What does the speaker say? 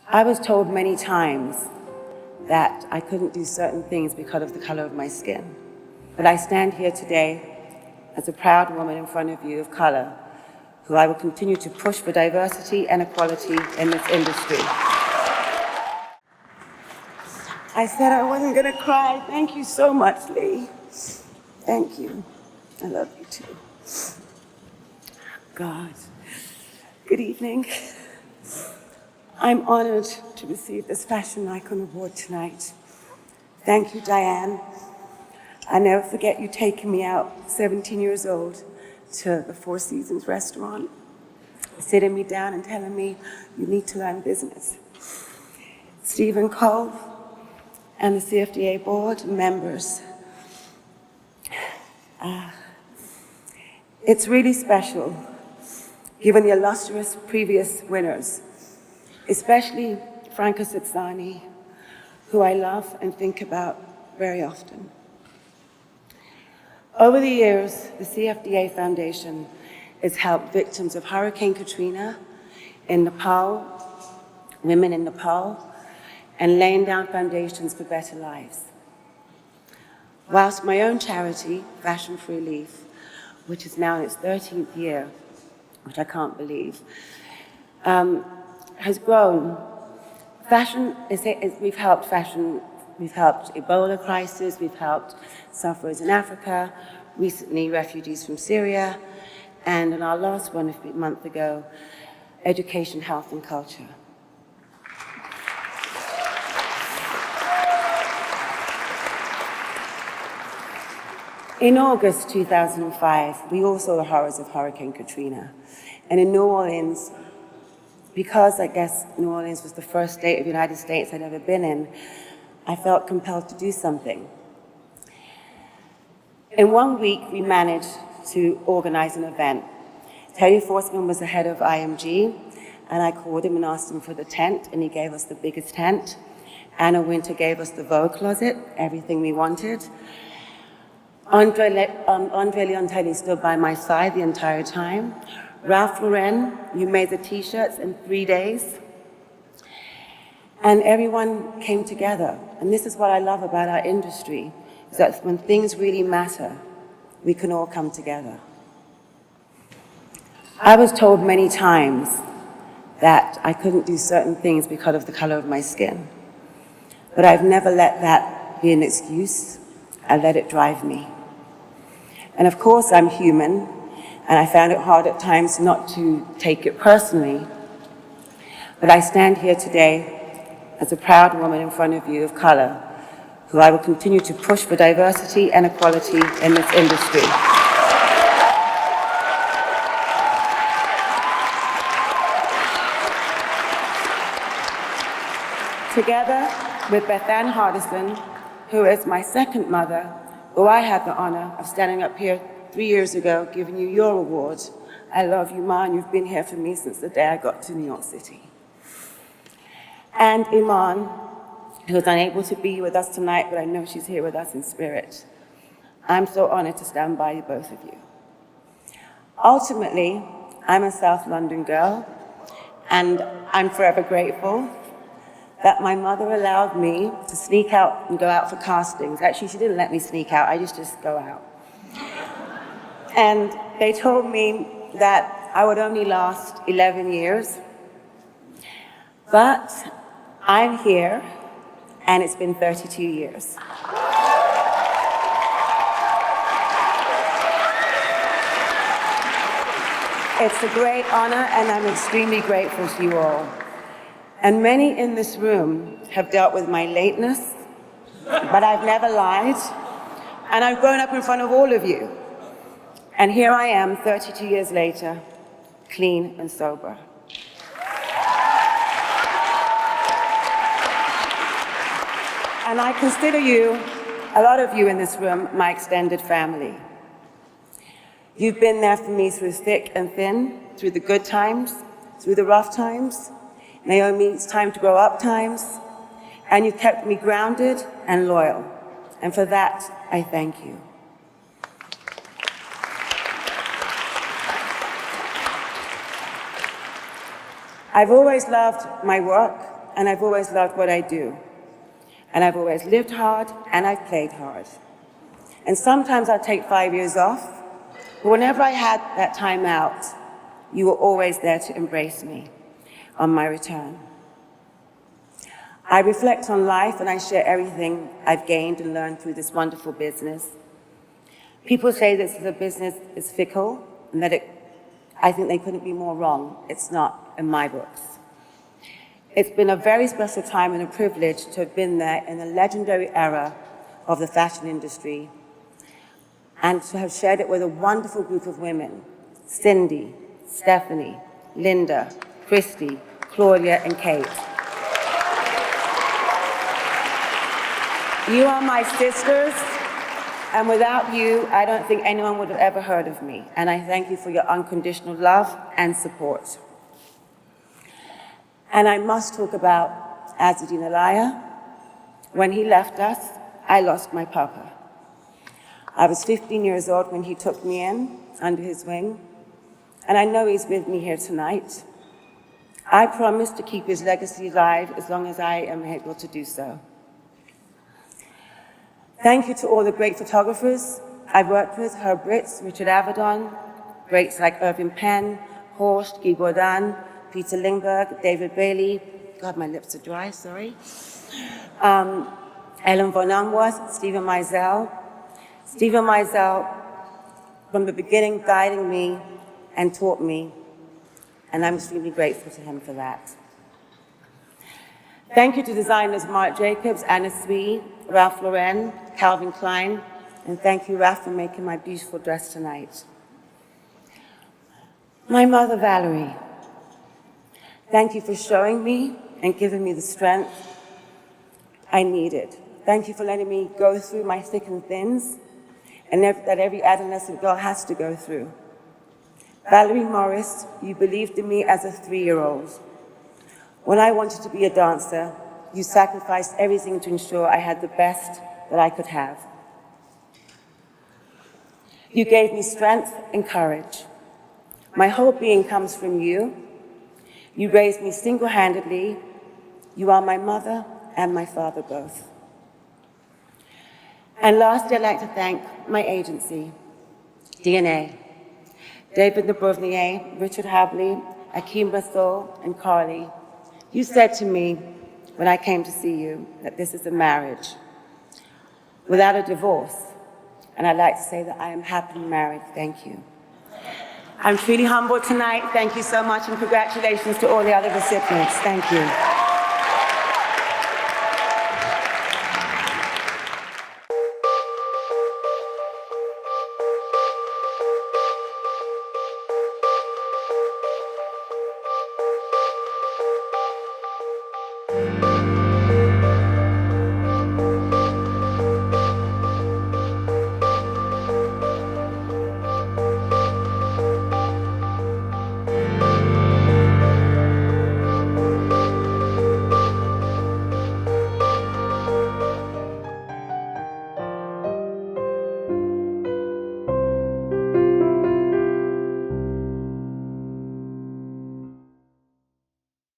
I was told many times that I couldn't do certain things because of the color of my skin. But I stand here today as a proud woman in front of you of color, who I will continue to push for diversity and equality in this industry. I said I wasn't gonna cry. Thank you so much, Lee. Thank you. I love you too. God. Good evening. I'm honored to receive this Fashion Icon Award tonight. Thank you, Diane. I never forget you taking me out, 17 years old, to the Four Seasons restaurant, sitting me down and telling me, you need to learn business. Stephen Cole and the CFDA board members. It's really special, given the illustrious previous winners, especially Franca Sitzani, who I love and think about very often. Over the years, the CFDA Foundation has helped victims of Hurricane Katrina in Nepal, women in Nepal, and laying down foundations for better lives. Whilst my own charity, Fashion for Relief, which is now in its 13th year, which I can't believe, has grown. We've helped Ebola crisis, we've helped sufferers in Africa, recently refugees from Syria, and in our last one a month ago, education, health, and culture. In August 2005, we all saw the horrors of Hurricane Katrina. And in New Orleans, because I guess New Orleans was the first state of the United States I'd ever been in, I felt compelled to do something. In 1 week, we managed to organize an event. Terry Forsman was the head of IMG, and I called him and asked him for the tent, and he gave us the biggest tent. Anna Winter gave us the Vogue closet, everything we wanted. Andre Leontelli stood by my side the entire time. Ralph Lauren, you made the t-shirts in 3 days. And everyone came together. And this is what I love about our industry, is that when things really matter, we can all come together. I was told many times that I couldn't do certain things because of the color of my skin. But I've never let that be an excuse. I let it drive me. And of course, I'm human, and I found it hard at times not to take it personally. But I stand here today as a proud woman in front of you of color, who I will continue to push for diversity and equality in this industry. Together with Beth Ann Hardison, who is my second mother, who I had the honor of standing up here 3 years ago, giving you your award. I love you, Ma, and you've been here for me since the day I got to New York City. And Iman, who is unable to be with us tonight, but I know she's here with us in spirit. I'm so honored to stand by you, both of you. Ultimately, I'm a South London girl, and I'm forever grateful that my mother allowed me to sneak out and go out for castings. Actually, she didn't let me sneak out, I just go out. And they told me that I would only last 11 years. But I'm here, and it's been 32 years. It's a great honor, and I'm extremely grateful to you all. And many in this room have dealt with my lateness, but I've never lied. And I've grown up in front of all of you. And here I am, 32 years later, clean and sober. And I consider you, a lot of you in this room, my extended family. You've been there for me through thick and thin, through the good times, through the rough times, Naomi, it's time to grow up times, and you've kept me grounded and loyal. And for that, I thank you. I've always loved my work and I've always loved what I do. And I've always lived hard, and I've played hard. And sometimes I'll take 5 years off, but whenever I had that time out, you were always there to embrace me on my return. I reflect on life and I share everything I've gained and learned through this wonderful business. People say this is a business is fickle and that I think they couldn't be more wrong. It's not in my books. It's been a very special time and a privilege to have been there in the legendary era of the fashion industry and to have shared it with a wonderful group of women, Cindy, Stephanie, Linda, Christy, Claudia, and Kate. You are my sisters, and without you, I don't think anyone would have ever heard of me. And I thank you for your unconditional love and support. And I must talk about Azzedine Alaya. When he left us, I lost my papa. I was 15 years old when he took me in under his wing, and I know he's with me here tonight. I promise to keep his legacy alive as long as I am able to do so. Thank you to all the great photographers I've worked with, Herb Ritz, Richard Avedon, greats like Irving Penn, Horst, Guy Bourdin, Peter Lindbergh, David Bailey, God, my lips are dry, sorry. Ellen von Unworth, Stephen Meisel. Stephen Meisel, from the beginning, guiding me and taught me, and I'm extremely grateful to him for that. Thank you to designers Marc Jacobs, Anna Sui, Ralph Lauren, Calvin Klein, and thank you, Ralph, for making my beautiful dress tonight. My mother, Valerie, thank you for showing me and giving me the strength I needed. Thank you for letting me go through my thick and thins, and that every adolescent girl has to go through. Valerie Morris, you believed in me as a 3-year-old. When I wanted to be a dancer, you sacrificed everything to ensure I had the best that I could have. You gave me strength and courage. My whole being comes from you. You raised me single-handedly. You are my mother and my father both. And lastly, I'd like to thank my agency, DNA, David Nabrownier, Richard Havley, Akeem Rathod, and Carly. You said to me when I came to see you that this is a marriage without a divorce. And I'd like to say that I am happily married. Thank you. I'm truly humbled tonight. Thank you so much, and congratulations to all the other recipients. Thank you.